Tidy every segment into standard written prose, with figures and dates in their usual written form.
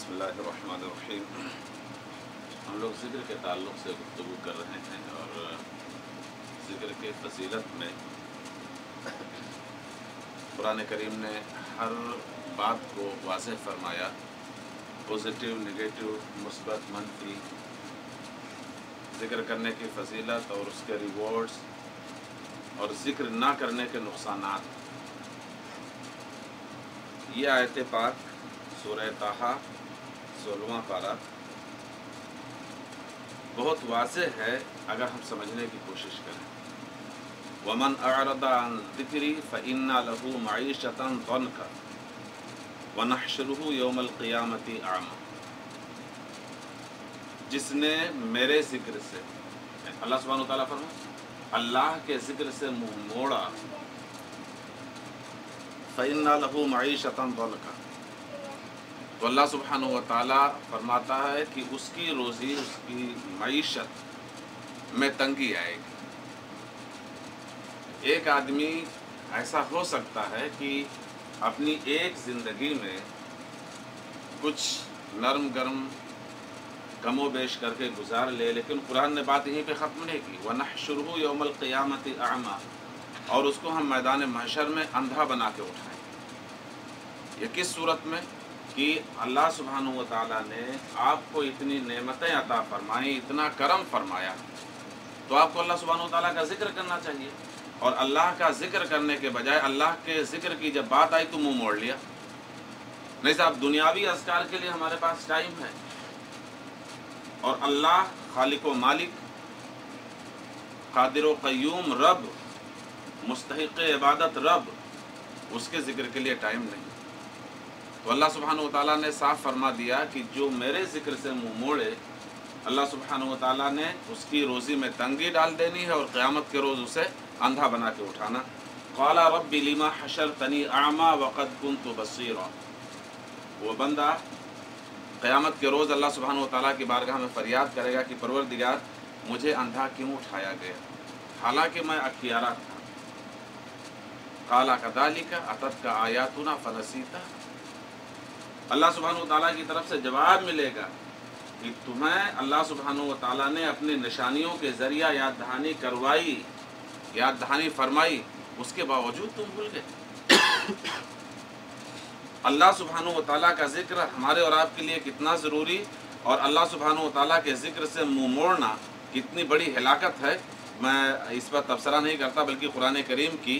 बिस्मिल्लाहिर रहमानिर रहीम। हम लोग ज़िक्र के ताल्लुक़ से गुफ्तगू कर रहे हैं और ज़िक्र के फजीलत में कुरान करीम ने हर बात को वाज़ेह फरमाया। पॉजिटिव, नेगेटिव, मुस्बत, मनफी ज़िक्र करने की फजीलत और उसके रिवॉर्ड्स और ज़िक्र ना करने के नुकसानात। ये आयत पाक सूरह ताहा 16वां पारा बहुत वाज़ेह है अगर हम समझने की कोशिश करें। वमन अअरदा अन ज़िक्री फ़इन्ना लहू मईशतन ज़न्का वनहशरुहु यौमल क़ियामति अमा। जिसने मेरे ज़िक्र से, अल्लाह सुब्हानहु व तआला फरमाता, अल्लाह के ज़िक्र से मुँह मोड़ा, फ़इन्ना लहू मईशतन ज़न्का, तो अल्लाह सुब्हानहु व तआला फरमाता है कि उसकी रोज़ी, उसकी मईशत में तंगी आएगी। एक आदमी ऐसा हो सकता है कि अपनी एक ज़िंदगी में कुछ नरम गरम कमो बेश करके गुजार ले, लेकिन कुरान ने बात यहीं पे ख़त्म नहीं की। वनहशुरुहु यौमल क़ियामति अमा, और उसको हम मैदान महशर में अंधा बना के उठाएं। ये किस सूरत में कि अल्लाह सुब्हानहु व तआला ने आपको इतनी नेमतें अता फरमाई, इतना करम फरमाया, तो आपको अल्लाह सुब्हानहु व तआला का जिक्र करना चाहिए। और अल्लाह का जिक्र करने के बजाय अल्लाह के जिक्र की जब बात आई तो मुंह मोड़ लिया। नहीं साहब, दुनियावी अज़कार के लिए हमारे पास टाइम है, और अल्लाह खालिक व मालिक, कादिर व क़य्यूम रब, मुस्तहिक़ इबादत रब, उसके ज़िक्र के लिए टाइम नहीं। तो अल्लाह सुब्हानहु व तआला ने साफ फरमा दिया कि जो मेरे ज़िक्र से मुँह मोड़े, अल्लाह सुब्हानहु व तआला ने उसकी रोज़ी में तंगी डाल देनी है और क़यामत के रोज़ उसे अंधा बना के उठाना। क़ाला रब्बि लिमा हशरतनी अमा वक़द कुन्तु बसीरा। वो बंदा क़यामत के रोज़ अल्लाह सुब्हानहु व तआला की बारगाह में फ़रियाद करेगा कि परवरदिगार, मुझे अंधा क्यों उठाया गया, हालांकि मैं अख्तियारा था। क़ाला कज़ालिका अततका आयातुना फ़नसीता। अल्लाह सुब्हानहु व तआला की तरफ से जवाब मिलेगा कि तुम्हें अल्लाह सुब्हानहु व तआला ने अपनी निशानियों के ज़रिया याद दहानी करवाई, याद दहानी फरमाई, उसके बावजूद तुम भूल गए। अल्लाह सुब्हानहु व तआला का ज़िक्र हमारे और आपके लिए कितना ज़रूरी, और अल्लाह सुब्हानहु व तआला के ज़िक्र से मुँह मोड़ना कितनी बड़ी हिलाकत है। मैं इस पर तबसरा नहीं करता, बल्कि कुरान करीम की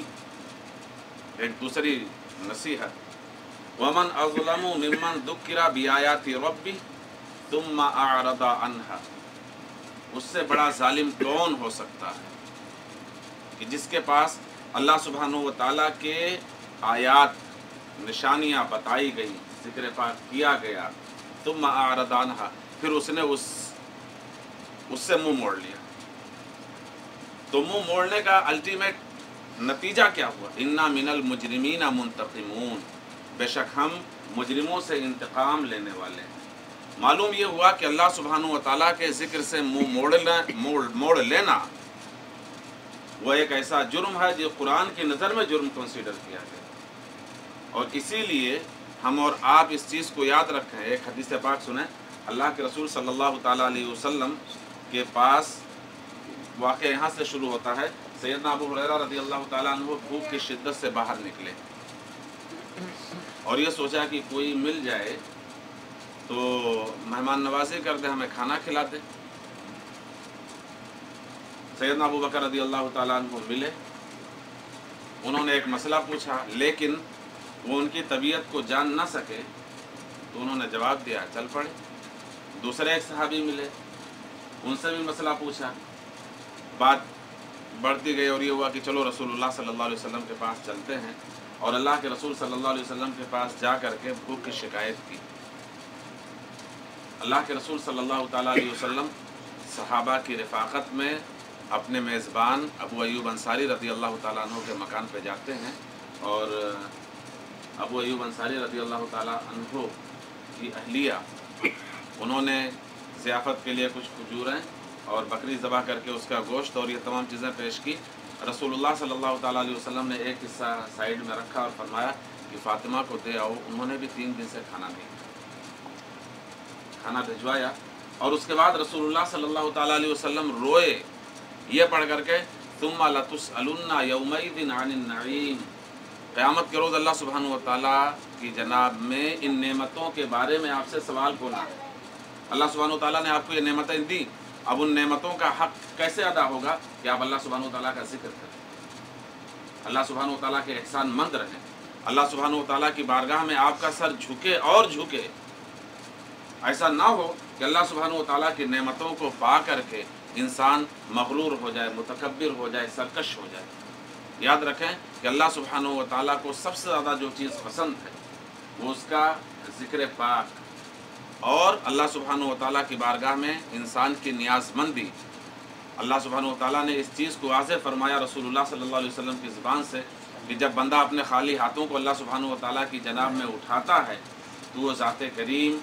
एक दूसरी नसीहत, वमन अज़लमु मिम्मन दुक्किरा बिआयाति रब्बी तुम्मा अअरदा अन्हा। उससे बड़ा जालिम कौन हो सकता है कि जिसके पास अल्लाह सुब्हानहु व तआला के आयात, निशानियाँ बताई गई, ज़िक्र पाक किया गया, तुम्मा अअरदा अन्हा, फिर उसने उससे मुँह मोड़ लिया। तो मुँह मोड़ने का अल्टीमेट नतीजा क्या हुआ? इन्ना मिनल मुजरिमीना मुंतक़िमून, बेशक हम मुजरिमों से इंतकाम लेने वाले हैं। मालूम ये हुआ कि अल्लाह सुब्हानहु व तआला के ज़िक्र से मुँह मोड़ लेना वो एक ऐसा जुर्म है जो कुरान की नज़र में जुर्म कंसीडर किया गया। और इसीलिए हम और आप इस चीज़ को याद रखें। एक हदीस पाक सुने, अल्लाह के रसूल सल्लल्लाहु ताला अलैहि वसल्लम के पास वाक़या यहाँ से शुरू होता है। सैयदना अबू हुरैरा रज़ियल्लाहु ताला अन्हु भूख की शिद्दत से बाहर निकले और ये सोचा कि कोई मिल जाए तो मेहमान नवाजी कर दे, हमें खाना खिला दे। सैयदना अबू बकर रज़ियल्लाहु ताला अन्हु मिले, उन्होंने एक मसला पूछा, लेकिन वो उनकी तबीयत को जान ना सके तो उन्होंने जवाब दिया, चल पड़े। दूसरे एक सहाबी मिले, उनसे भी मसला पूछा, बात बढ़ती गई और ये हुआ कि चलो रसूलुल्लाह सल्लल्लाहु अलैहि वसल्लम के पास चलते हैं। और अल्लाह के रसूल सल्लल्लाहु अलैहि वसल्लम के पास जा कर के भूख की शिकायत की। अल्लाह के रसूल सल्लल्लाहु ताला अलैहि वसल्लम सहाबा की रिफ़ाक़त में अपने मेज़बान अबू अय्यूब अंसारी रज़ियल्लाहु ताला अन्हु के मकान पे जाते हैं, और अबू अय्यूब अंसारी रज़ियल्लाहु ताला अन्हु की अहलिया, उन्होंने ज़ियाफ़त के लिए कुछ खजूरें और बकरी ज़बह करके उसका गोश्त और ये तमाम चीज़ें पेश की। रसूलुल्लाह सल्लल्लाहु ताला अलैहि वसल्लम ने एक हिस्सा साइड में रखा और फरमाया कि फ़ातिमा को दे आओ, उन्होंने भी 3 दिन से खाना नहीं खाया। کھانا بھجوایا، اور اس کے بعد رسول اللہ صلی اللہ تعالیٰ علیہ وسلم روئے یہ پڑھ کر کے ثم لتسألن یومئذ عن النعیم، قیامت کے روز اللہ سبحانہ و تعالیٰ کی جناب میں ان نعمتوں کے بارے میں آپ سے سوال ہونا ہے۔ اللہ سبحانہ و تعالیٰ نے آپ کو یہ نعمتیں دی، اب ان نعمتوں کا حق کیسے ادا ہوگا کہ آپ اللہ سبحانہ و تعالیٰ کا ذکر کریں، اللہ سبحانہ و تعالیٰ کے احسان مند رہیں، اللہ سبحانہ و تعالیٰ کی بارگاہ میں آپ کا سر جھکے اور جھکے۔ ایسا نہ ہو کہ اللہ سبحانہ و تعالیٰ کی نعمتوں کو پا کر کے انسان مغرور ہو جائے، متکبر ہو جائے، سرکش ہو جائے۔ یاد رکھیں کہ اللہ سبحانہ و تعالیٰ کو سب سے زیادہ جو چیز پسند ہے وہ اس کا ذکر پاک، اور اللہ سبحانہ و تعالیٰ کی بارگاہ میں انسان کی نیاز مندی۔ اللہ سبحانہ و تعالیٰ نے اس چیز کو واضح فرمایا رسول اللہ صلی اللہ علیہ وسلم کی زبان سے کہ جب بندہ اپنے خالی ہاتھوں کو اللہ سبحانہ و تعالیٰ کی جناب میں اٹھاتا ہے تو وہ ذات کریم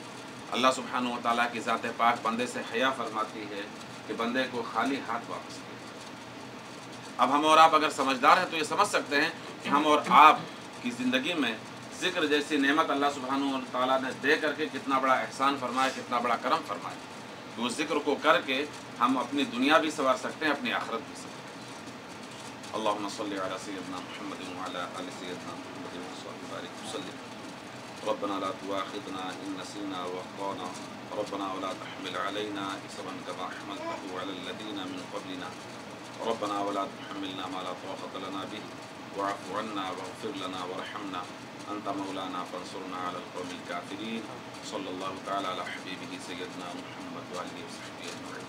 اللہ سبحانہ و تعالیٰ کی ذات پاک بندے سے حیا فرماتی ہے کہ بندے کو خالی ہاتھ واپس دے۔ اب ہم اور آپ اگر سمجھدار ہیں تو یہ سمجھ سکتے ہیں کہ ہم اور آپ کی زندگی میں ذکر جیسی نعمت اللہ سبحانہ و تعالیٰ نے دے کر کے کتنا بڑا احسان فرمائے، کتنا بڑا کرم فرمائے، تو اس ذکر کو کر کے ہم اپنی دنیا بھی سنوار سکتے ہیں، اپنی آخرت بھی سنوار سکتے ہیں۔ اللہم صلی علی سیدنا محمد وعلی آل سیدنا محمد وبارک وسلم۔ ربنا لا تؤاخذنا إن نسينا وأخطأنا ربنا ولا تحمل علينا إصرا كما حملته على الذين من قبلنا ربنا ولا تحملنا ما لا طاقة لنا به واعف عنا واغفر لنا وارحمنا أنت مولانا فانصرنا على القوم الكافرين صلى الله تعالى على حبيبه سيدنا محمد وآله وصحبه أجمعين۔